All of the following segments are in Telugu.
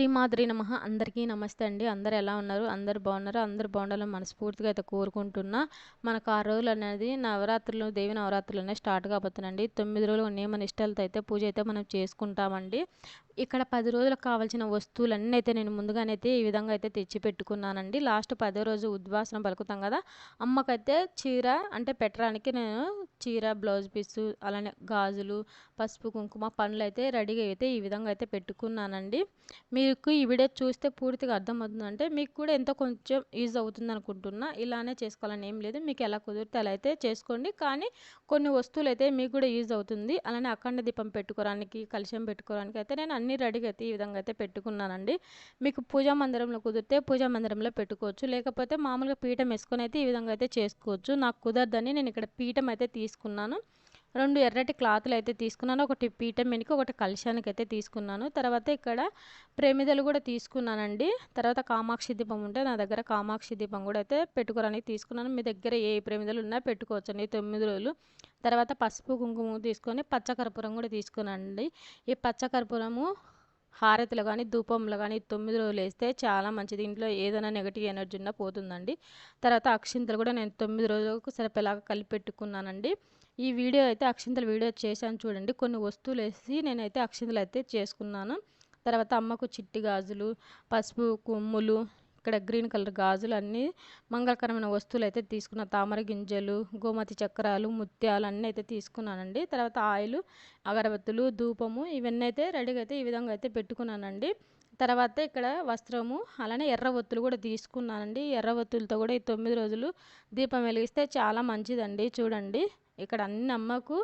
శ్రీమాద్రి నమః. అందరికీ నమస్తే అండి. అందరూ ఎలా ఉన్నారు? అందరూ బాగున్నారు? అందరూ బాగుండాలని మనస్ఫూర్తిగా అయితే కోరుకుంటున్నా. మనకు ఆ రోజులు అనేది నవరాత్రులు, దేవి నవరాత్రులు అనేవి స్టార్ట్ కాబోతున్నాయండి. 9 రోజులు నియమ నిష్టలతో అయితే పూజ అయితే మనం చేసుకుంటామండి. ఇక్కడ 10 రోజులకు కావాల్సిన వస్తువులన్నీ అయితే నేను ముందుగానైతే ఈ విధంగా అయితే తెచ్చి పెట్టుకున్నానండి. లాస్ట్ 10వ రోజు ఉద్వాసన పలుకుతాం కదా, అమ్మకైతే చీర అంటే పెట్టడానికి నేను చీర, బ్లౌజ్ పీసు, అలానే గాజులు, పసుపు, కుంకుమ, పండ్లు అయితే రెడీగా అయితే ఈ విధంగా అయితే పెట్టుకున్నానండి. మీకు ఈ వీడియో చూస్తే పూర్తిగా అర్థమవుతుందంటే మీకు కూడా ఎంతో కొంచెం యూజ్ అవుతుంది అనుకుంటున్నా. ఇలానే చేసుకోవాలని ఏం లేదు, మీకు ఎలా కుదిరితే అలా అయితే చేసుకోండి. కానీ కొన్ని వస్తువులు అయితే మీకు కూడా యూజ్ అవుతుంది. అలానే అఖండ దీపం పెట్టుకోవడానికి, కలశం పెట్టుకోవడానికి అయితే నేను అన్ని రెడీగా అయితే ఈ విధంగా అయితే పెట్టుకున్నానండి. మీకు పూజా మందిరంలో కుదిరితే పూజా మందిరంలో పెట్టుకోవచ్చు, లేకపోతే మామూలుగా పీఠం వేసుకొని అయితే ఈ విధంగా అయితే చేసుకోవచ్చు. నాకు కుదరదని నేను ఇక్కడ పీఠం అయితే తీసుకున్నాను. 2 ఎర్రటి క్లాతులు అయితే తీసుకున్నాను. ఒకటి పీఠం మీదకి, ఒకటి కలశానికి అయితే తీసుకున్నాను. తర్వాత ఇక్కడ ప్రమిదలు కూడా తీసుకున్నానండి. తర్వాత కామాక్షి దీపం ఉంటే నా దగ్గర కామాక్షి దీపం కూడా అయితే పెట్టుకోవడానికి తీసుకున్నాను. మీ దగ్గర ఏ ప్రమిదలు ఉన్నా పెట్టుకోవచ్చండి 9 రోజులు. తర్వాత పసుపు, కుంకుమ తీసుకొని పచ్చకర్పూరం కూడా తీసుకున్నానండి. ఈ పచ్చకర్పూరము హారతిలో కానీ ధూపంలో కానీ 9 రోజులు వేస్తే చాలా మంచిది. ఇంట్లో ఏదైనా నెగటివ్ ఎనర్జీ ఉన్నా పోతుందండి. తర్వాత అక్షింతలు కూడా నేను 9 రోజులకు సరిపోయేలాగా కలిపి పెట్టుకున్నానండి. ఈ వీడియో అయితే అక్షింతల వీడియో చేశాను చూడండి. కొన్ని వస్తువులు వేసి నేనైతే అక్షింతలు అయితే చేసుకున్నాను. తర్వాత అమ్మకు చిట్టి గాజులు, పసుపు కొమ్ములు, ఇక్కడ గ్రీన్ కలర్ గాజులు, అన్నీ మంగళకరమైన వస్తువులు అయితే తీసుకున్న. తామర గింజలు, గోమతి చక్రాలు, ముత్యాలు అన్నీ అయితే తీసుకున్నానండి. తర్వాత ఆయిల్, అగరబత్తులు, ధూపము ఇవన్నీ అయితే రెడీగా అయితే ఈ విధంగా అయితే పెట్టుకున్నానండి. తర్వాత ఇక్కడ వస్త్రము, అలానే ఎర్ర ఒత్తులు కూడా తీసుకున్నానండి. ఎర్ర ఒత్తులతో కూడా ఈ 9 రోజులు దీపం వెలిగిస్తే చాలా మంచిదండి. చూడండి ఇక్కడ అన్ని అమ్మకు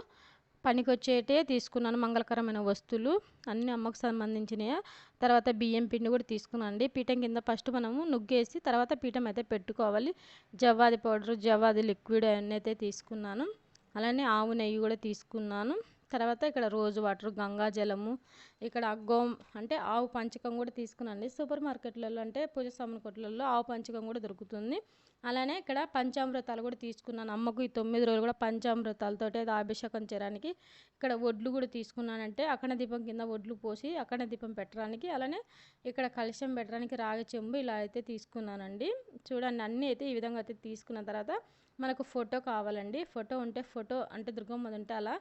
పనికొచ్చేటే తీసుకున్నాను. మంగళకరమైన వస్తువులు అన్ని అమ్మకు సంబంధించినవి. తర్వాత బియ్యం పిండి కూడా తీసుకున్నానండి. పీఠం కింద ఫస్ట్ మనము నుగ్గేసి తర్వాత పీఠం అయితే పెట్టుకోవాలి. జవ్వాది పౌడరు, జవ్వాది లిక్విడ్ అవన్నీ అయితే తీసుకున్నాను. అలానే ఆవు నెయ్యి కూడా తీసుకున్నాను. తర్వాత ఇక్కడ రోజు వాటర్, గంగా జలము, ఇక్కడ అంటే ఆవు పంచకం కూడా తీసుకున్నాను. సూపర్ మార్కెట్లలో అంటే పూజ సామాన్ కొట్లలో ఆవు పంచకం కూడా దొరుకుతుంది. అలానే ఇక్కడ పంచామృతాలు కూడా తీసుకున్నాను. అమ్మకు ఈ 9 రోజులు కూడా పంచామృతాలతో అభిషేకం చేయడానికి. ఇక్కడ వడ్లు కూడా తీసుకున్నానంటే అఖండ దీపం కింద వడ్లు పోసి అఖండ దీపం పెట్టడానికి. అలానే ఇక్కడ కలశం పెట్టడానికి రాగి చెంబు ఇలా అయితే తీసుకున్నానండి. చూడండి అన్నీ అయితే ఈ విధంగా అయితే తీసుకున్న తర్వాత మనకు ఫోటో కావాలండి. ఫోటో ఉంటే ఫోటో అంటే దుర్గమ్మది ఉంటే అలా,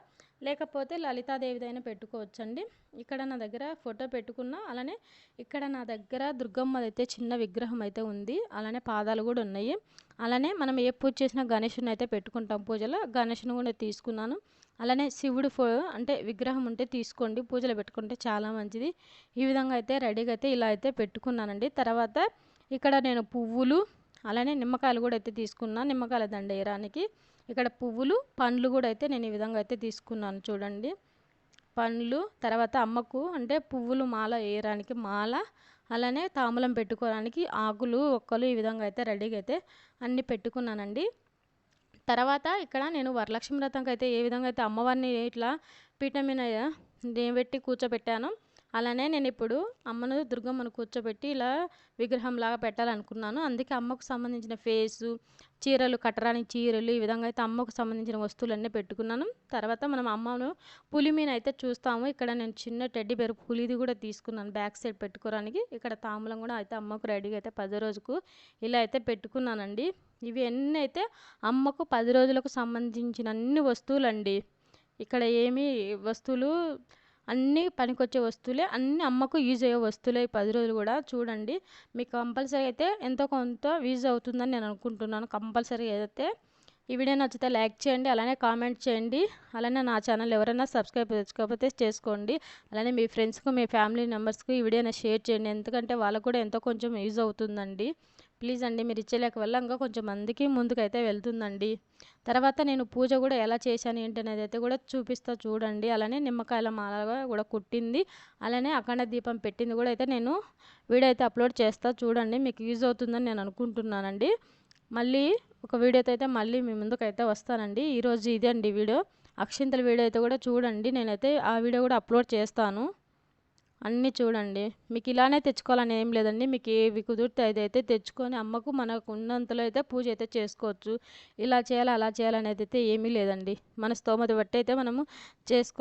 లేకపోతే లలితాదేవిదైనా పెట్టుకోవచ్చండి. ఇక్కడ నా దగ్గర ఫోటో పెట్టుకున్నా. అలానే ఇక్కడ నా దగ్గర దుర్గమ్మది అయితే చిన్న విగ్రహం అయితే ఉంది. అలానే పాదాలు కూడా ఉన్నాయి. అలానే మనం ఏ పూజ చేసినా గణేషుని అయితే పెట్టుకుంటాం పూజలో. గణేషుని కూడా తీసుకున్నాను. అలానే శివుడు అంటే విగ్రహం ఉంటే తీసుకోండి, పూజలో పెట్టుకుంటే చాలా మంచిది. ఈ విధంగా అయితే రెడీగా అయితే ఇలా అయితే పెట్టుకున్నానండి. తర్వాత ఇక్కడ నేను పువ్వులు, అలానే నిమ్మకాయలు కూడా అయితే తీసుకున్నాను. నిమ్మకాయల దండ వేయడానికి ఇక్కడ పువ్వులు, పండ్లు కూడా అయితే నేను ఈ విధంగా అయితే తీసుకున్నాను. చూడండి పండ్లు, తర్వాత అమ్మకు అంటే పువ్వులు మాల వేయడానికి మాల, అలానే తాంబూలం పెట్టుకోవడానికి ఆకులు, ఒక్కలు ఈ విధంగా అయితే రెడీగా అయితే అన్నీ పెట్టుకున్నానండి. తర్వాత ఇక్కడ నేను వరలక్ష్మి వ్రతంకి అయితే ఏ విధంగా అయితే అమ్మవారిని ఇట్లా పీఠం మీద పెట్టి కూర్చోబెట్టాను, అలానే నేను ఇప్పుడు అమ్మను దుర్గమ్మను కూర్చోబెట్టి ఇలా విగ్రహంలాగా పెట్టాలనుకున్నాను. అందుకే అమ్మకు సంబంధించిన ఫేసు, చీరలు, కట్టరానికి చీరలు, ఈ విధంగా అయితే అమ్మకు సంబంధించిన వస్తువులన్నీ పెట్టుకున్నాను. తర్వాత మనం అమ్మను పులి మీద అయితే చూస్తాము. ఇక్కడ నేను చిన్న టెడ్డీ బేర్ పులిది కూడా తీసుకున్నాను బ్యాక్ సైడ్ పెట్టుకోవడానికి. ఇక్కడ తాంబూలం కూడా అయితే అమ్మకు రెడీగా అయితే 10 రోజుకు ఇలా అయితే పెట్టుకున్నానండి. ఇవి అన్నీ అయితే అమ్మకు 10 రోజులకు సంబంధించిన అన్ని వస్తువులు అండి. ఇక్కడ ఏమీ వస్తువులు అన్నీ పనికొచ్చే వస్తువులే, అన్నీ అమ్మకు యూజ్ అయ్యే వస్తువులే. 10 రోజులు కూడా చూడండి మీకు కంపల్సరీ అయితే ఎంతో కొంత యూజ్ అవుతుందని నేను అనుకుంటున్నాను. కంపల్సరీ అయితే ఈ వీడియో నచ్చితే లైక్ చేయండి, అలానే కామెంట్ చేయండి. అలానే నా ఛానల్ ఎవరైనా సబ్స్క్రైబ్ చేసుకోకపోతే చేసుకోండి. అలానే మీ ఫ్రెండ్స్కు, మీ ఫ్యామిలీ మెంబర్స్కు ఈ వీడియోని షేర్ చేయండి, ఎందుకంటే వాళ్ళకు కూడా ఎంతో కొంచెం యూజ్ అవుతుందండి. ప్లీజ్ అండి, మీరు ఇచ్చేలేక వల్ల ఇంకా కొంచెం మందికి ముందుకైతే వెళ్తుందండి. తర్వాత నేను పూజ కూడా ఎలా చేశాను ఏంటి అనేది అయితే కూడా చూపిస్తా చూడండి. అలానే నిమ్మకాయల మాలగా కూడా కుట్టింది, అలానే అఖండ దీపం పెట్టింది కూడా అయితే నేను వీడియో అయితే అప్లోడ్ చేస్తా చూడండి. మీకు యూజ్ అవుతుందని నేను అనుకుంటున్నానండి. మళ్ళీ ఒక వీడియోతో అయితే మళ్ళీ మీ ముందుకైతే వస్తానండి. ఈరోజు ఇదే అండి వీడియో. అక్షింతల వీడియో అయితే కూడా చూడండి, నేనైతే ఆ వీడియో కూడా అప్లోడ్ చేస్తాను. అన్నీ చూడండి. మీకు ఇలానే తెచ్చుకోవాలని ఏం లేదండి. మీకు ఏవి కుదిరితే అదైతే తెచ్చుకొని అమ్మకు మనకు ఉన్నంతలో అయితే పూజ అయితే చేసుకోవచ్చు. ఇలా చేయాలి, అలా చేయాలనేది అయితే ఏమీ లేదండి. మన స్తోమత బట్టి అయితే మనము చేసుకో